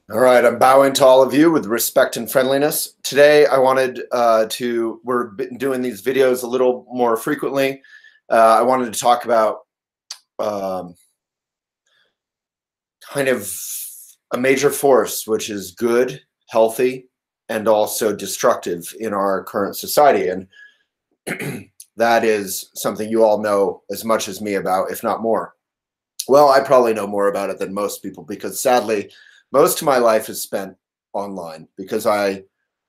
All right, I'm bowing to all of you with respect and friendliness. Today, I wanted we're doing these videos a little more frequently. I wanted to talk about um, kind of a major force, which is good, healthy, and also destructive in our current society. And that is something you all know as much as me about, if not more. Well, I probably know more about it than most people because sadly, most of my life is spent online because I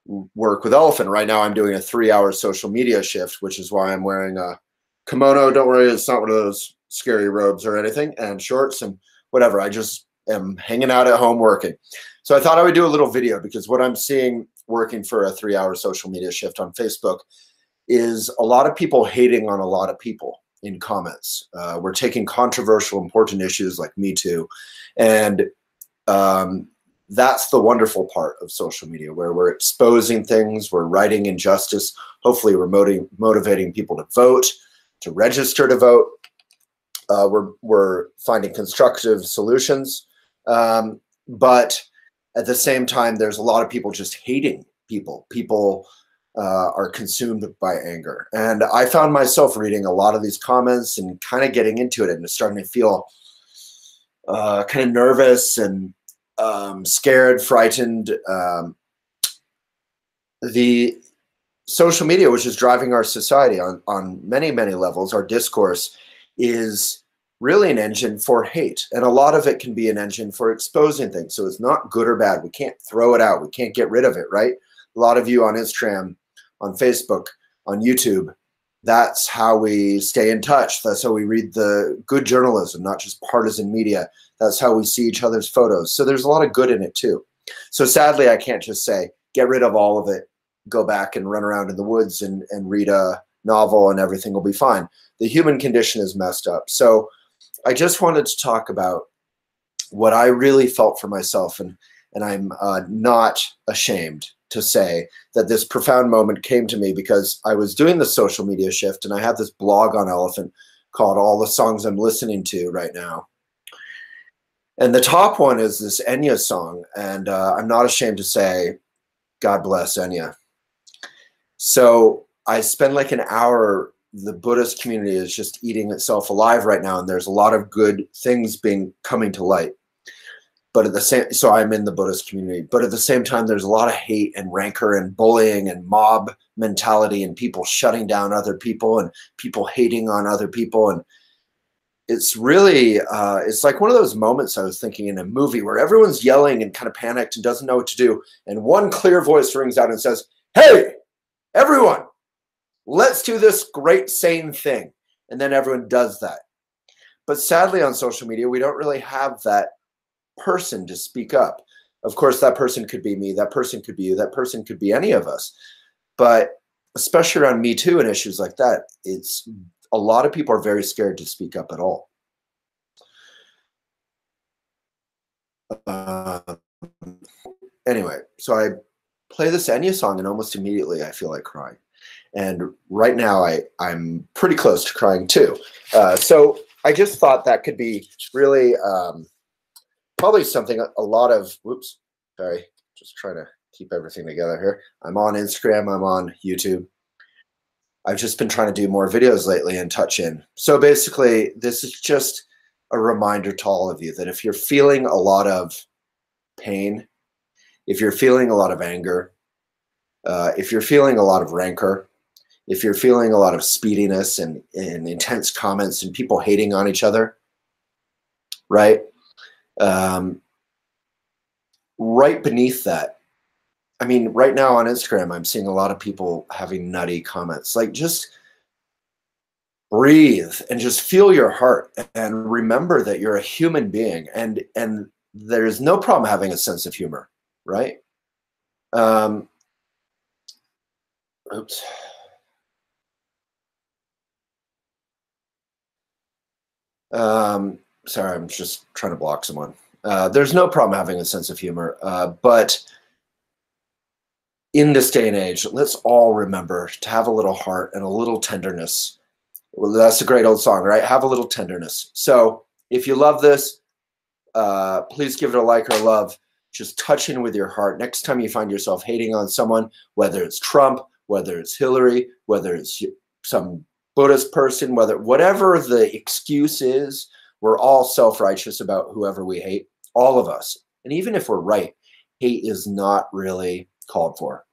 work with Elephant. Right now, I'm doing a 3-hour social media shift, which is why I'm wearing a kimono. Don't worry, it's not one of those scary robes or anything, and shorts and whatever. I just am hanging out at home working. So I thought I would do a little video because what I'm seeing working for a 3-hour social media shift on Facebook is a lot of people hating on a lot of people in comments. We're taking controversial, important issues like Me Too, and that's the wonderful part of social media, where we're exposing things, we're writing injustice, hopefully we're motivating people to vote, to register to vote. We're finding constructive solutions, but at the same time, there's a lot of people just hating people. People are consumed by anger. And I found myself reading a lot of these comments and kind of getting into it and starting to feel kind of nervous and scared, frightened. The social media, which is driving our society on many, many levels, our discourse is really an engine for hate. And a lot of it can be an engine for exposing things. So it's not good or bad. We can't throw it out. We can't get rid of it, right? A lot of you on Instagram, on Facebook, on YouTube, that's how we stay in touch. That's how we read the good journalism, not just partisan media. That's how we see each other's photos. So there's a lot of good in it too. So sadly, I can't just say, get rid of all of it, go back and run around in the woods and read a novel and everything will be fine. The human condition is messed up. So I just wanted to talk about what I really felt for myself. And I'm not ashamed to say that this profound moment came to me because I was doing the social media shift and I have this blog on Elephant called All the Songs I'm Listening to Right Now. And the top one is this Enya song. And I'm not ashamed to say, God bless Enya. So I spend like an hour, the Buddhist community is just eating itself alive right now. And there's a lot of good things coming to light. But at the same, so I'm in the Buddhist community, but at the same time, there's a lot of hate and rancor and bullying and mob mentality and people shutting down other people and people hating on other people. And it's really, it's like one of those moments I was thinking in a movie where everyone's yelling and kind of panicked and doesn't know what to do. And one clear voice rings out and says, hey, everyone, let's do this great sane thing. And then everyone does that. But sadly on social media, we don't really have that person to speak up. Of course, that person could be me, that person could be you, that person could be any of us. But especially around Me Too and issues like that, it's a lot of people are very scared to speak up at all. Anyway, so I play this Enya song and almost immediately I feel like crying. And right now I'm pretty close to crying too. So I just thought that could be really probably something a lot of, whoops, sorry, just trying to keep everything together here. I'm on Instagram, I'm on YouTube. I've just been trying to do more videos lately and touch in. So basically, this is just a reminder to all of you that if you're feeling a lot of pain, if you're feeling a lot of anger, if you're feeling a lot of rancor, if you're feeling a lot of speediness and intense comments and people hating on each other, right? Right beneath that, I mean, right now on Instagram, I'm seeing a lot of people having nutty comments. Like, just breathe and just feel your heart and remember that you're a human being, and there's no problem having a sense of humor, right? Oops. Sorry, I'm just trying to block someone. There's no problem having a sense of humor, but in this day and age, let's all remember to have a little heart and a little tenderness. Well, that's a great old song, right? Have a little tenderness. So if you love this, please give it a like or love. just touch in with your heart. Next time you find yourself hating on someone, whether it's Trump, whether it's Hillary, whether it's some Buddhist person, whatever the excuse is, we're all self-righteous about whoever we hate, all of us. And even if we're right, hate is not really called for.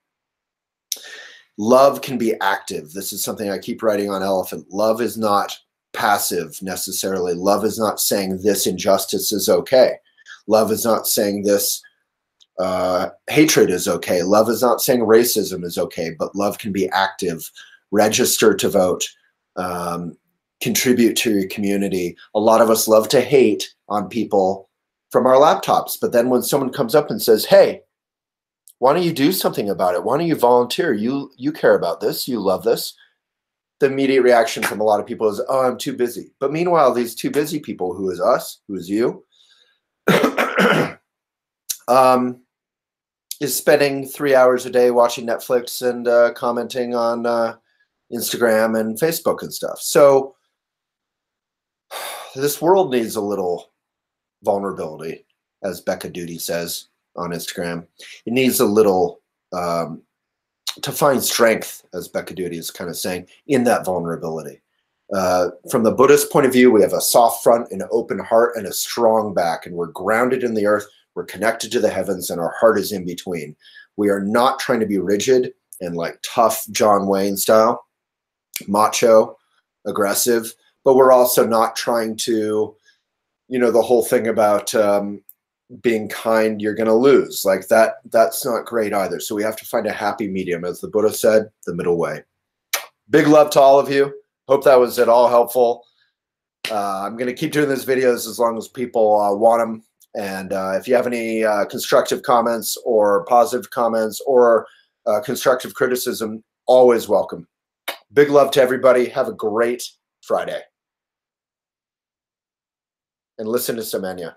Love can be active. This is something I keep writing on Elephant. Love is not passive necessarily. Love is not saying this injustice is okay. Love is not saying this hatred is okay. Love is not saying racism is okay, but love can be active. Register to vote. Contribute to your community. A lot of us love to hate on people from our laptops, but then when someone comes up and says, hey, why don't you do something about it? Why don't you volunteer? You care about this. You love this. The immediate reaction from a lot of people is, oh, I'm too busy. But meanwhile, these too busy people, who is us, who is you, is spending 3 hours a day watching Netflix and commenting on Instagram and Facebook and stuff. So this world needs a little vulnerability, as Becca Duty says on Instagram. It needs a little to find strength, as Becca Duty is kind of saying, in that vulnerability. From the Buddhist point of view, we have a soft front, an open heart, and a strong back, and we're grounded in the earth. We're connected to the heavens, and our heart is in between. We are not trying to be rigid and like tough John Wayne style, macho, aggressive, but we're also not trying to, you know, the whole thing about being kind, you're going to lose. Like that's not great either. So we have to find a happy medium, as the Buddha said, the middle way. Big love to all of you. Hope that was at all helpful. I'm going to keep doing these videos as long as people want them. And if you have any constructive comments or positive comments or constructive criticism, always welcome. Big love to everybody. Have a great Friday. And listen to Semenya.